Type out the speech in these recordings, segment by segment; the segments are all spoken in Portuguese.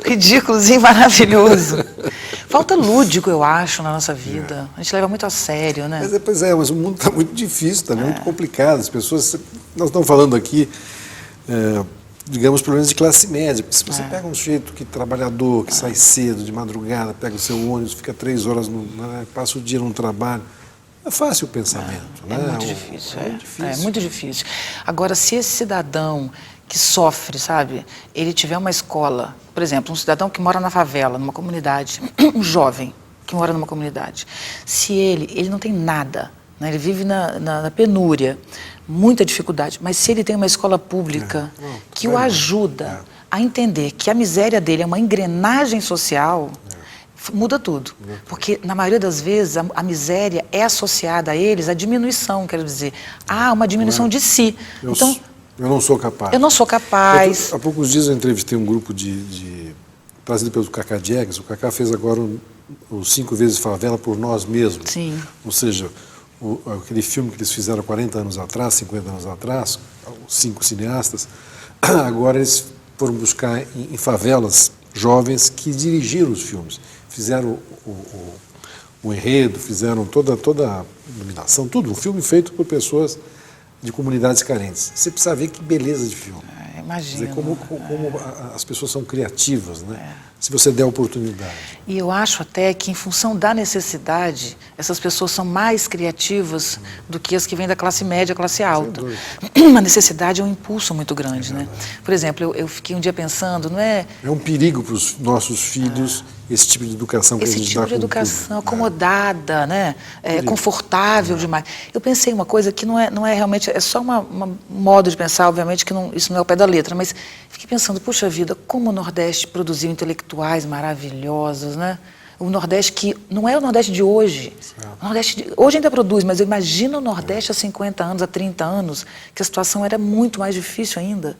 ridículos e maravilhoso. Falta lúdico, eu acho, na nossa vida. A gente leva muito a sério, né? Mas o mundo está muito difícil, está muito complicado. As pessoas... Nós estamos falando aqui, digamos, problemas de classe média. Porque se você pega um sujeito trabalhador, que sai cedo, de madrugada, pega o seu ônibus, fica 3 horas, passa o dia num trabalho... É fácil o pensamento, né? É muito difícil, é muito difícil. Agora, se esse cidadão que sofre, sabe, ele tiver uma escola, por exemplo, um cidadão que mora na favela, numa comunidade, um jovem que mora numa comunidade, se ele não tem nada, né, ele vive na penúria, muita dificuldade, mas se ele tem uma escola pública que o ajuda a entender que a miséria dele é uma engrenagem social... muda tudo, porque na maioria das vezes a miséria é associada a eles à diminuição, quero dizer, uma diminuição de si. Então, eu não sou capaz. Eu não sou capaz. Há poucos dias eu entrevistei um grupo trazido pelo Cacá Diegues. O Cacá fez agora o 5 vezes Favela por Nós Mesmos. Sim. Ou seja, aquele filme que eles fizeram 40 anos atrás, 50 anos atrás, 5 cineastas, agora eles foram buscar em favelas jovens que dirigiram os filmes. Fizeram o enredo, fizeram toda a iluminação, tudo. Um filme feito por pessoas de comunidades carentes. Você precisa ver que beleza de filme. Imagina. Como as pessoas são criativas, né? Se você der oportunidade. E eu acho até que, em função da necessidade, essas pessoas são mais criativas do que as que vêm da classe média, classe alta. A necessidade é um impulso muito grande, né? Por exemplo, eu fiquei um dia pensando, não é... É um perigo para os nossos filhos esse tipo de educação que a gente dá. Esse tipo de educação acomodada, né? Confortável demais. Eu pensei uma coisa que não é realmente... É só um modo de pensar, obviamente, que isso não é o pé da letra, mas fiquei pensando, puxa vida, como o Nordeste produziu intelectuais maravilhosos, né? O Nordeste que não é o Nordeste de hoje. O Nordeste hoje ainda produz, mas eu imagino o Nordeste há 50 anos, há 30 anos, que a situação era muito mais difícil ainda.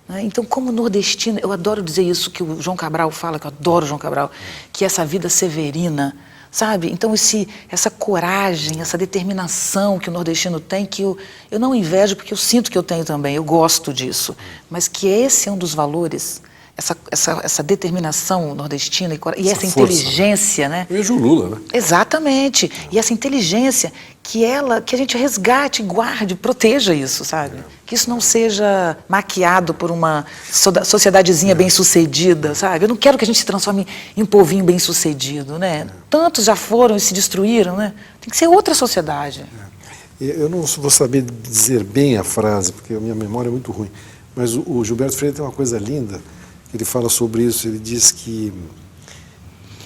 Né? Então, como nordestino, eu adoro dizer isso que o João Cabral fala, que eu adoro o João Cabral, que essa vida severina, sabe? Então, essa coragem, essa determinação que o nordestino tem, que eu não invejo, porque eu sinto que eu tenho também, eu gosto disso, mas que esse é um dos valores, essa determinação nordestina e essa inteligência, né? Veja o Lula, né? Exatamente. E essa inteligência que a gente resgate, guarde, proteja isso, sabe? Que isso não seja maquiado por uma sociedadezinha bem-sucedida, sabe? Eu não quero que a gente se transforme em um povinho bem-sucedido, né? Tantos já foram e se destruíram, né? Tem que ser outra sociedade. Eu não vou saber dizer bem a frase, porque a minha memória é muito ruim, mas o Gilberto Freire tem uma coisa linda. Ele fala sobre isso, ele diz que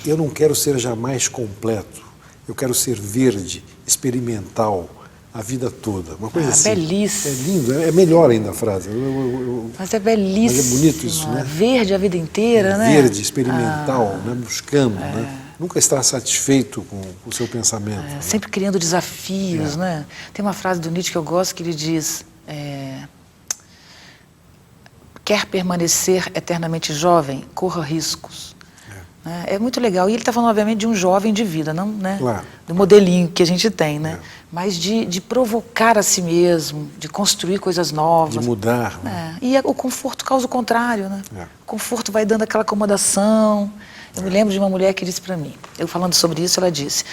eu não quero ser jamais completo, eu quero ser verde, experimental, a vida toda. Uma coisa assim. Belíssimo. É lindo, é melhor ainda a frase. Mas é belíssimo. Mas é bonito isso, né? Verde a vida inteira, né? Verde, experimental, né? Buscando, né? Nunca estar satisfeito com o seu pensamento. Né? Sempre criando desafios, né? Tem uma frase do Nietzsche que eu gosto que ele diz... Quer permanecer eternamente jovem, corra riscos. É muito legal. E ele está falando, obviamente, de um jovem de vida, não, né? Claro. Do modelinho que a gente tem, né? Mas de provocar a si mesmo, de construir coisas novas. De mudar. Né? E o conforto causa o contrário, né? O conforto vai dando aquela acomodação. Eu me lembro de uma mulher que disse para mim, eu falando sobre isso, ela disse...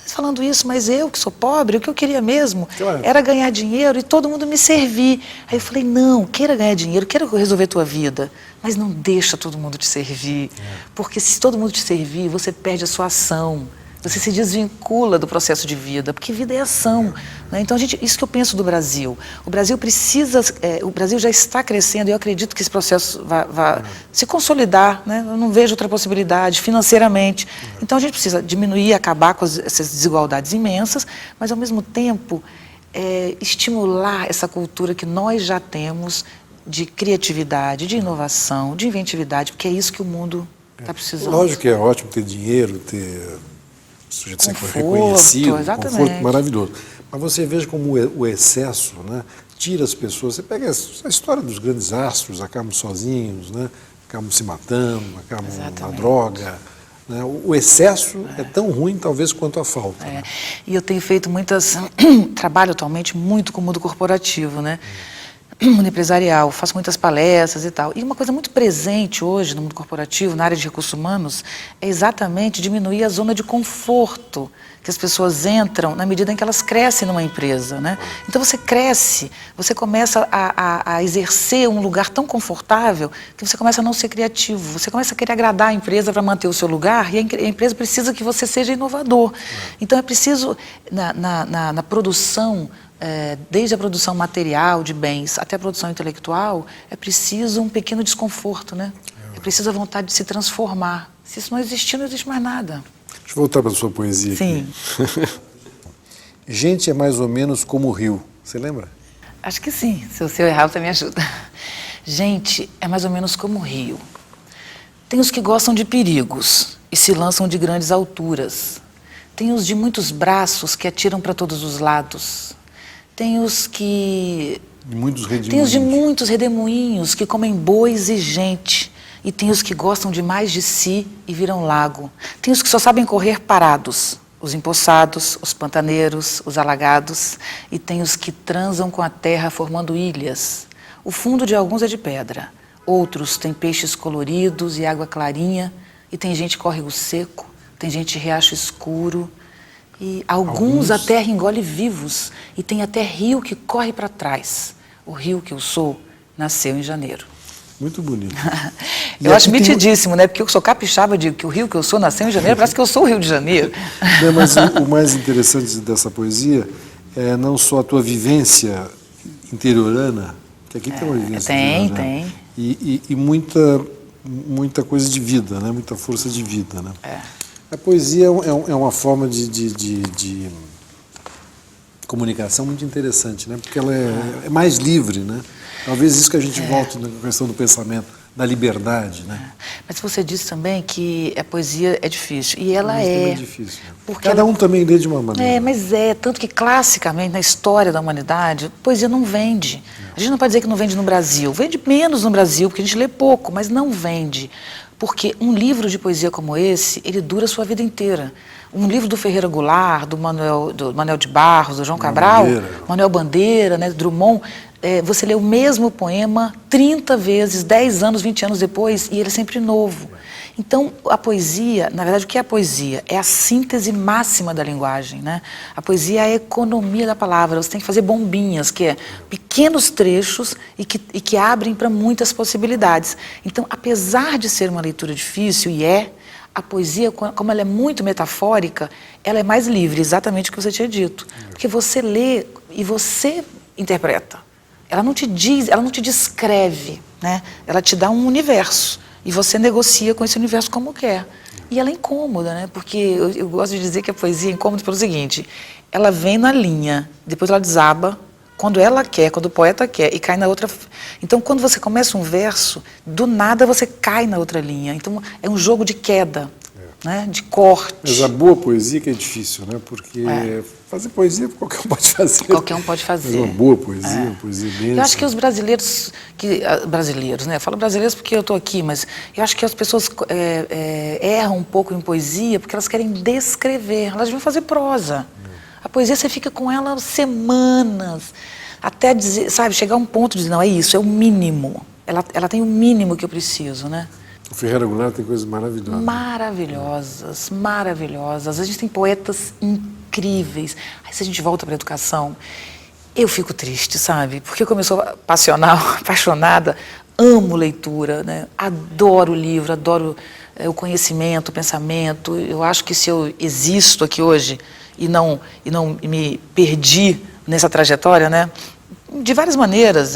falando isso, mas eu que sou pobre, o que eu queria mesmo era ganhar dinheiro e todo mundo me servir. Aí eu falei, não, queira ganhar dinheiro, queira resolver a tua vida, mas não deixa todo mundo te servir, porque se todo mundo te servir, você perde a sua ação, você se desvincula do processo de vida, porque vida é ação. Né? Então, isso que eu penso do Brasil. O Brasil precisa, o Brasil já está crescendo e eu acredito que esse processo vai se consolidar. Né? Eu não vejo outra possibilidade financeiramente. Então, a gente precisa diminuir, acabar com essas desigualdades imensas, mas, ao mesmo tempo, estimular essa cultura que nós já temos de criatividade, de inovação, de inventividade, porque é isso que o mundo está precisando. Lógico que é ótimo ter dinheiro, ter... o sujeito ser reconhecido, conforto maravilhoso. Mas você veja como o excesso, né, tira as pessoas. Você pega a história dos grandes astros, acabam sozinhos, né, acabam se matando, acabam na droga. Né, o excesso é tão ruim, talvez, quanto a falta. Né? E eu tenho feito trabalho atualmente muito com o mundo corporativo, né? mundo empresarial, faço muitas palestras e tal. E uma coisa muito presente hoje no mundo corporativo, na área de recursos humanos, é exatamente diminuir a zona de conforto que as pessoas entram na medida em que elas crescem numa empresa, né? Então você cresce, você começa a exercer um lugar tão confortável que você começa a não ser criativo, você começa a querer agradar a empresa para manter o seu lugar e a empresa precisa que você seja inovador. Então é preciso, na produção, desde a produção material de bens até a produção intelectual, é preciso um pequeno desconforto, né? É preciso a vontade de se transformar. Se isso não existir, não existe mais nada. Deixa eu voltar para a sua poesia. Sim. Aqui. Gente é mais ou menos como o rio. Você lembra? Acho que sim. Se eu errar, você me ajuda. Gente é mais ou menos como o rio. Tem os que gostam de perigos e se lançam de grandes alturas. Tem os de muitos braços que atiram para todos os lados. Tem os que... Tem os de muitos redemoinhos que comem bois e gente. E tem os que gostam demais de si e viram lago. Tem os que só sabem correr parados. Os empoçados, os pantaneiros, os alagados. E tem os que transam com a terra formando ilhas. O fundo de alguns é de pedra. Outros têm peixes coloridos e água clarinha. E tem gente córrego seco. Tem gente riacho escuro. E alguns a terra engole vivos. E tem até rio que corre para trás. O rio que eu sou nasceu em janeiro. Muito bonito. Eu acho mitidíssimo, né? Porque eu sou capixaba, eu digo que o rio que eu sou nasceu em janeiro, parece que eu sou o Rio de Janeiro. Não, mas o mais interessante dessa poesia é não só a tua vivência interiorana, que aqui tem uma vivência interiorana. Tem. E muita coisa de vida, né? Muita força de vida, né? A poesia é uma forma de comunicação muito interessante, né? Porque ela é mais livre, né? Talvez isso que a gente volte na questão do pensamento, da liberdade, né? Mas você disse também que a poesia é difícil, e ela é difícil. Né? Porque cada um também lê de uma maneira. Mas tanto que classicamente, na história da humanidade, poesia não vende. A gente não pode dizer que não vende no Brasil, vende menos no Brasil, porque a gente lê pouco, mas não vende. Porque um livro de poesia como esse, ele dura a sua vida inteira. Um livro do Ferreira Goulart, do Manuel de Barros, do João Cabral, Manuel Bandeira, né, Drummond, você lê o mesmo poema 30 vezes, 10 anos, 20 anos depois, e ele é sempre novo. Então, a poesia, na verdade, o que é a poesia? É a síntese máxima da linguagem, né? A poesia é a economia da palavra, você tem que fazer bombinhas, que é pequenos trechos e que abrem para muitas possibilidades. Então, apesar de ser uma leitura difícil, a poesia, como ela é muito metafórica, ela é mais livre, exatamente o que você tinha dito. Porque você lê e você interpreta. Ela não te diz, ela não te descreve, né? Ela te dá um universo e você negocia com esse universo como quer. E ela é incômoda, né? Porque eu gosto de dizer que a poesia é incômoda pelo seguinte, ela vem na linha, depois ela desaba, quando ela quer, quando o poeta quer, e cai na outra. Então, quando você começa um verso, do nada você cai na outra linha. Então, é um jogo de queda, né? De corte. Mas a boa poesia que é difícil, né? Porque fazer poesia qualquer um pode fazer. Qualquer um pode fazer. Mas uma boa poesia, uma poesia densa. Eu acho que os brasileiros, né? Eu falo brasileiros porque eu estou aqui, mas eu acho que as pessoas erram um pouco em poesia porque elas querem descrever, elas deviam fazer prosa. A poesia você fica com ela semanas, até dizer, sabe, chegar a um ponto de dizer, não, é isso, é o mínimo. Ela tem o mínimo que eu preciso, né? O Ferreira Goulart tem coisas maravilhosas. Maravilhosas, maravilhosas. A gente tem poetas incríveis. Aí se a gente volta para a educação, eu fico triste, sabe? Porque como eu sou apaixonada, amo leitura, né? Adoro o livro, adoro o conhecimento, o pensamento. Eu acho que se eu existo aqui hoje e não me perdi nessa trajetória, né? De várias maneiras,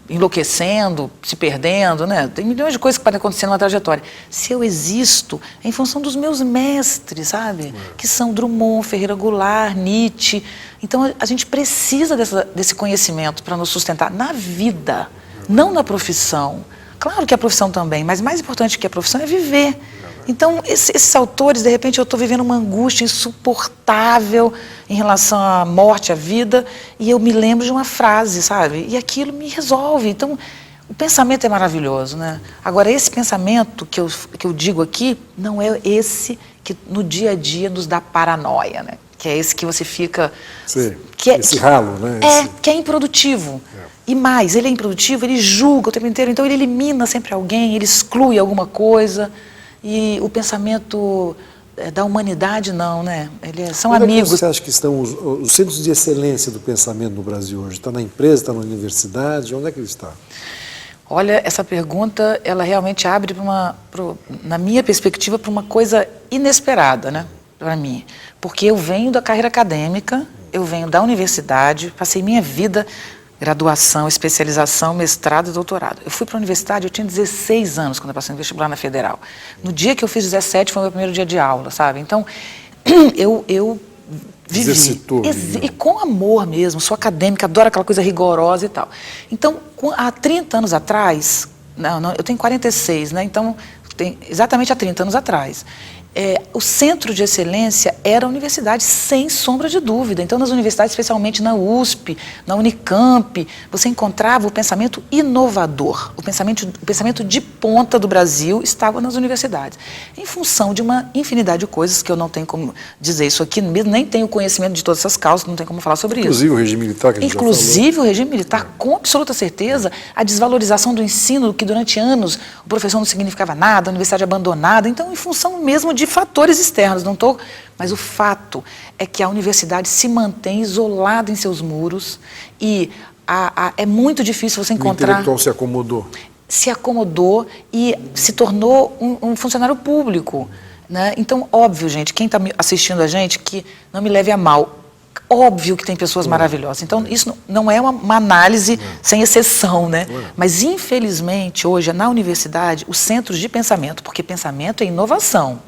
enlouquecendo, se perdendo, né? Tem milhões de coisas que podem acontecer numa trajetória. Se eu existo, é em função dos meus mestres, sabe? Que são Drummond, Ferreira Goulart, Nietzsche. Então, a gente precisa desse conhecimento para nos sustentar na vida, não na profissão. Claro que a profissão também, mas mais importante que a profissão é viver. Então, esses autores, de repente, eu estou vivendo uma angústia insuportável em relação à morte, à vida, e eu me lembro de uma frase, sabe? E aquilo me resolve. Então, o pensamento é maravilhoso, né? Agora, esse pensamento que eu digo aqui, não é esse que no dia a dia nos dá paranoia, né? que é esse que você fica... Sim, esse ralo, né? Que é improdutivo. E mais, ele é improdutivo, ele julga o tempo inteiro, então ele elimina sempre alguém, ele exclui alguma coisa, e o pensamento da humanidade não, né? São amigos. Onde você acha que estão os centros de excelência do pensamento no Brasil hoje? Está na empresa, está na universidade? Onde é que ele está? Olha, essa pergunta, ela realmente abre, na minha perspectiva, para uma coisa inesperada, né? Para mim. Porque eu venho da carreira acadêmica, eu venho da universidade, passei minha vida... graduação, especialização, mestrado e doutorado. Eu fui para a universidade, eu tinha 16 anos quando eu passei no vestibular na Federal. No dia que eu fiz 17 foi o meu primeiro dia de aula, sabe? Então, eu vivi. Exercitou. E com amor mesmo, sou acadêmica, adoro aquela coisa rigorosa e tal. Então, há 30 anos atrás, eu tenho 46, né? Então, exatamente há 30 anos atrás, o centro de excelência era a universidade, sem sombra de dúvida. Então, nas universidades, especialmente na USP, na Unicamp, você encontrava o pensamento inovador. O pensamento de ponta do Brasil estava nas universidades. Em função de uma infinidade de coisas, que eu não tenho como dizer isso aqui, nem tenho conhecimento de todas essas causas, não tenho como falar sobre Inclusive isso. O regime militar, que a gente Inclusive o regime militar, com absoluta certeza, a desvalorização do ensino, que durante anos o professor não significava nada, a universidade abandonada. Então, em função mesmo de fatores externos, mas o fato é que a universidade se mantém isolada em seus muros e é muito difícil você encontrar... O intelectual se acomodou. Se acomodou e se tornou um funcionário público, né? Então, óbvio, gente, quem está assistindo a gente, que não me leve a mal, óbvio que tem pessoas maravilhosas. Então, isso não é uma análise sem exceção, né? Mas, infelizmente, hoje, na universidade, os centros de pensamento, porque pensamento é inovação.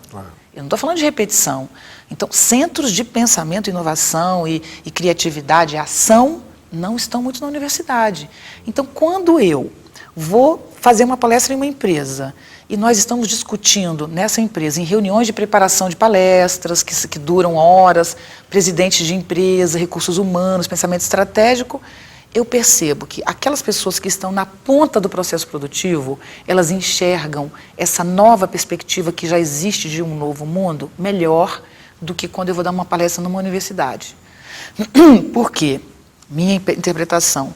Eu não estou falando de repetição. Então, centros de pensamento, inovação e criatividade e ação não estão muito na universidade. Então, quando eu vou fazer uma palestra em uma empresa e nós estamos discutindo nessa empresa, em reuniões de preparação de palestras que duram horas, presidentes de empresa, recursos humanos, pensamento estratégico, eu percebo que aquelas pessoas que estão na ponta do processo produtivo, elas enxergam essa nova perspectiva que já existe de um novo mundo melhor do que quando eu vou dar uma palestra numa universidade. Por quê? Minha interpretação.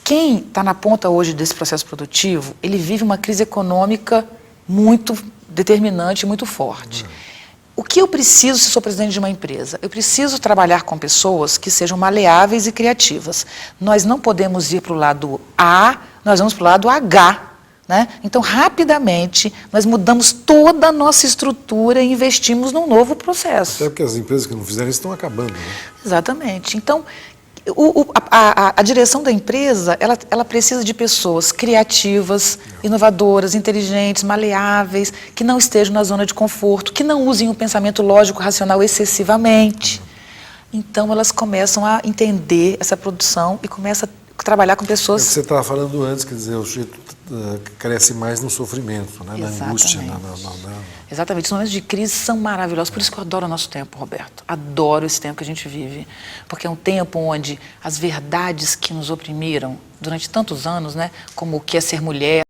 Quem está na ponta hoje desse processo produtivo, ele vive uma crise econômica muito determinante, muito forte. O que eu preciso se sou presidente de uma empresa? Eu preciso trabalhar com pessoas que sejam maleáveis e criativas. Nós não podemos ir para o lado A, nós vamos para o lado H. Né? Então, rapidamente, nós mudamos toda a nossa estrutura e investimos num novo processo. Até porque as empresas que não fizeram isso estão acabando. Né? Exatamente. Então, a direção da empresa, ela precisa de pessoas criativas, inovadoras, inteligentes, maleáveis, que não estejam na zona de conforto, que não usem o pensamento lógico, racional excessivamente. Então, elas começam a entender essa produção e começam a trabalhar com pessoas... Você estava falando antes, quer dizer, o sujeito cresce mais no sofrimento, né? Na angústia. Exatamente. Os momentos de crise são maravilhosos. Por isso que eu adoro o nosso tempo, Roberto. Adoro esse tempo que a gente vive. Porque é um tempo onde as verdades que nos oprimiram durante tantos anos, né, como o que é ser mulher,